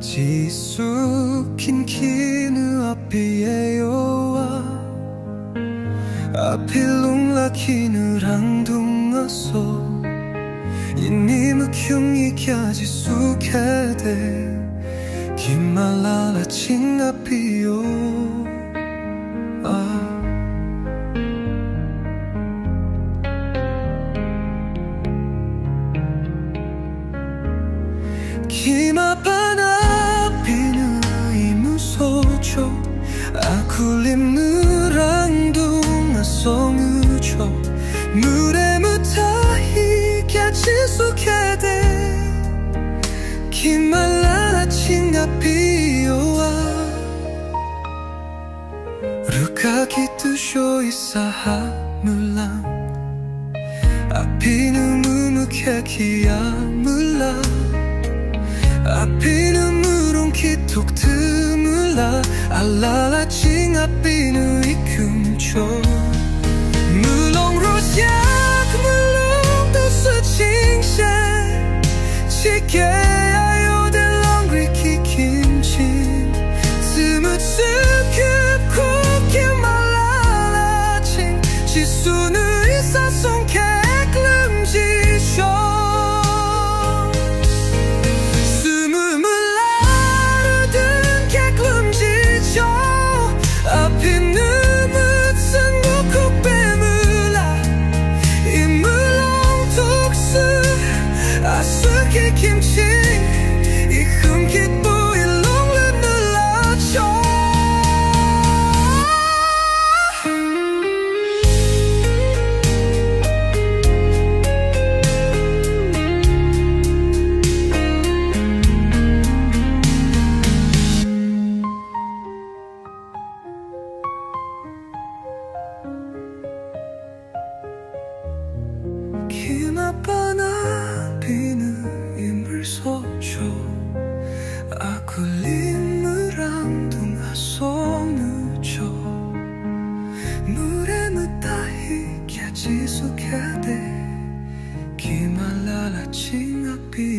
지수 킨키느 아피에요와 아필롱 라키느 랑둥아소 이니무 큐이 캬지수 캐데 기말라라 칭아피요 기마파나 비누 이무소초 아쿨림느 랑둥아 송우초 물에 무타히 갸치수케데 기말라라 칭아피요와 루카키투쇼 이사하 물랑 아피누 무무케키야 물라 아피누 무롱키톡 드물라 알라라 칭아피누 이쿰초 물롱 로시아 물롱 도스 칭셰 치케야요 델롱리 키킴친 스무츠 큐코 키말라라 칭 지수누 이사송 캐클름지쇼 김치 이 흠깃 부인 롱을 눌러줘 기마파나 비는 소초 아쿨림무랑 둥아송누초 물에 무타히 갸지수케데 기말라라 칭아피